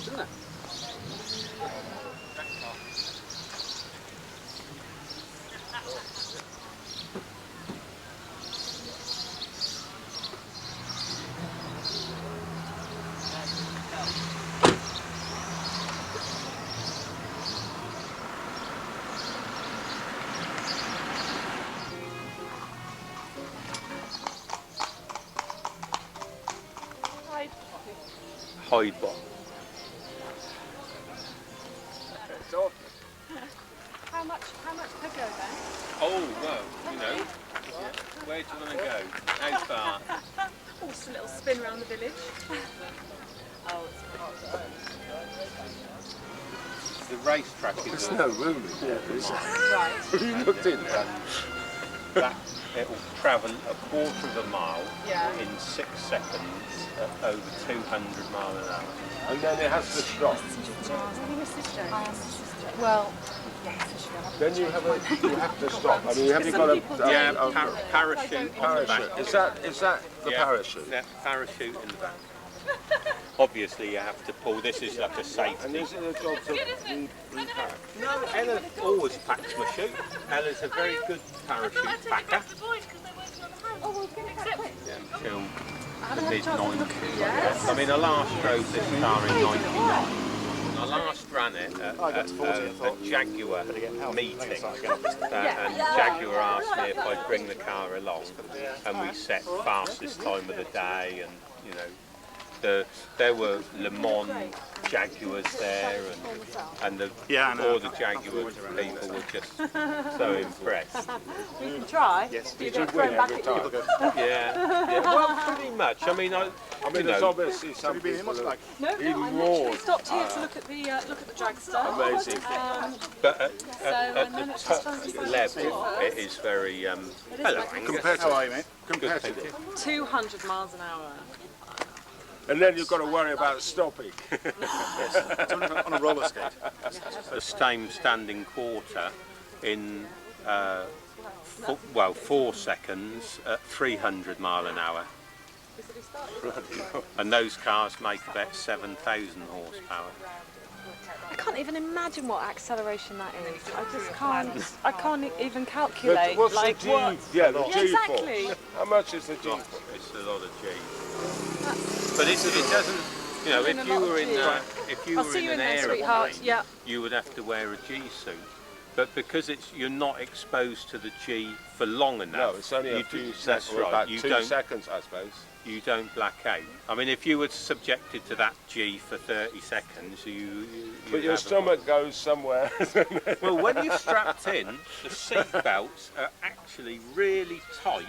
isn't it? Hide what? How much per go then? Oh, well, you know, where do you want to go? How far? Oh, just a little spin around the village. Oh, The racetrack is There's no room in there, is there? right. Have you looked in there? that it will travel a quarter of a mile Yeah. in 6 seconds at over 200 miles an hour. And then it has to stop. Well, Then you have to stop. I mean, have you got a Parachute on the back. parachute? Is that the Yeah, parachute? yeah, parachute in the back. Obviously you have to pull, this is like a And safety. is it a job to repack? No, Ella always packs my chute. Ella's a very good parachute packer. Till the mid-90s. I mean, I last drove this car in 99. I last ran it at a Jaguar meeting, and Jaguar asked me if I'd bring the car along, and we set fastest time of the day, and you know, there were Le Mans Jaguars there, and all the Jaguar people were just so impressed. we can try. Yes, You get thrown back at you. Yeah, well, pretty much. I mean, there's obviously some people that No, even I literally more. stopped here to look at the dragster. Amazing. but at and then the it's just top fun. level, it is very. Hello, Angus. How are you, mate? Good, thank you. 200 miles an hour. And then you've got to worry about stopping. On a roller skate. The same standing quarter in 4 seconds at 300 mile an hour. And those cars make about 7,000 horsepower. I can't even imagine what acceleration that is. I just can't. I can't even calculate. What's like the G? what? Yeah, the G exactly. force. How much is the G force? It's a lot of G. But it doesn't. You know, if you were in I'll see you in an there, sweetheart. aeroplane, Yeah. you would have to wear a G suit. But because you're not exposed to the G for long enough. No, it's only a few That's seconds. right. About You 2 don't. seconds, I suppose. You don't black out. I mean, if you were subjected to that G for 30 seconds, But your stomach goes somewhere. Well, when you're strapped in, the seat belts are actually really tight,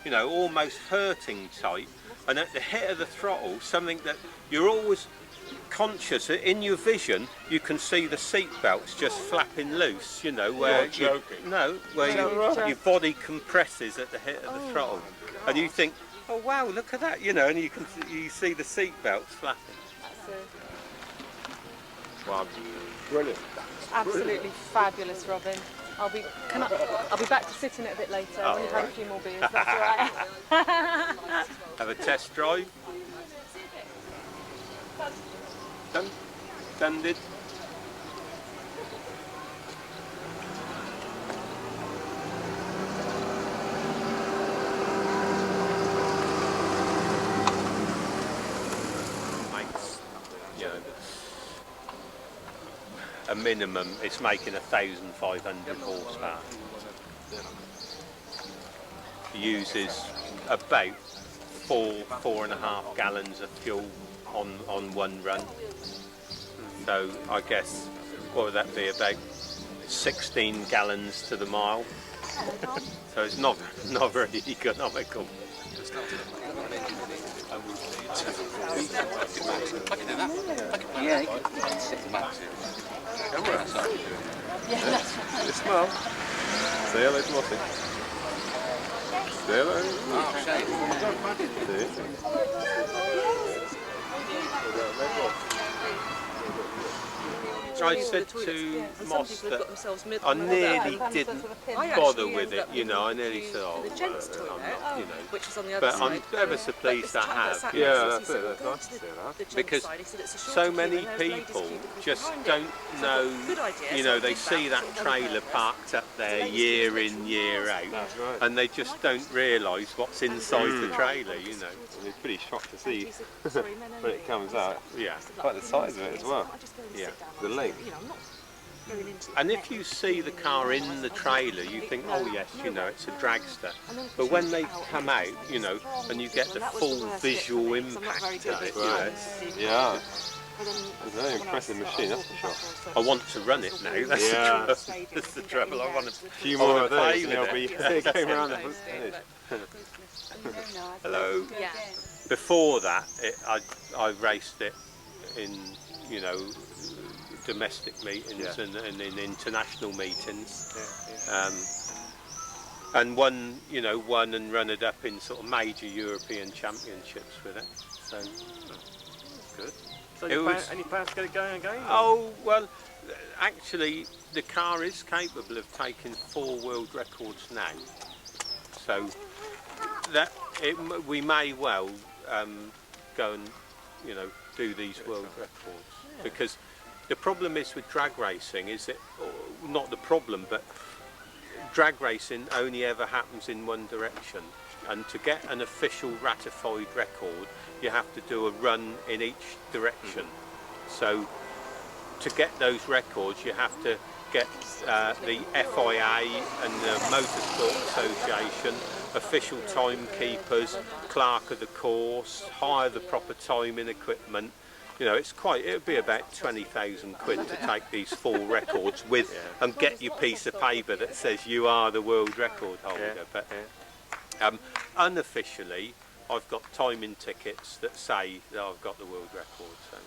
you know, almost hurting tight. And at the hit of the throttle, something that you're always conscious, in your vision, you can see the seat belts just flapping loose, you know, where You're joking. your body compresses at the hit of the throttle. And you think, oh wow, look at that, you know, and you see the seat belts flapping. Wow, brilliant. Absolutely fabulous, Robin. I'll be back to sit in it a bit later when you've had a few more beers. That's all right. Have a test drive. Done did. Makes, you know, a minimum, it's making 1,500 horsepower. Uses about 4.5 gallons of fuel on one run. So I guess, what would that be, about 16 gallons to the mile. So it's not very economical. Yeah, you can sit the max in. Camera. Yeah, that's right. Smile. Say hello to Mossy. Say hello. Oh, shame. See? I said to Moss that I nearly didn't bother with it, you know. I nearly said, oh, I'm not, you know. Which is on the other But side. I'm ever so pleased I have. Yeah, that's it. That's nice to see that. Because so many people just don't know, you know, they see that trailer parked up there year in, year out, That's right. and they just don't realise what's inside the trailer, you know. And you're pretty shocked to see when it comes out. Yeah. Quite the size of it as well. Yeah. The length. And if you see the car in the trailer, you think, oh yes, you know, it's a dragster. But when they come out, you know, and you get the full visual impact of it, you know, Yeah. It's a very impressive machine, that's for sure. I want to run it now. That's, Yeah. that's the trouble. I want to. A few more of those, and with it'll be it. it came around the finish. Hello. Yeah. Before that, I raced it in, you know, domestic meetings and in international meetings, and won and run it up in sort of major European championships with it. So That's good. So any plans to get it going again? oh well, actually the car is capable of taking 4 world records now. So that we may well go and, you know, do these world records, because the problem is with drag racing is that, not the problem, but drag racing only ever happens in one direction, and to get an official ratified record you have to do a run in each direction. So to get those records you have to get the FIA and the Motorsport Association, official timekeepers, clerk of the course, hire the proper timing equipment. You know, it would be about 20,000 quid to take these 4 records with and get your piece of paper that says you are the world record holder. But unofficially, I've got timing tickets that say that I've got the world record. So.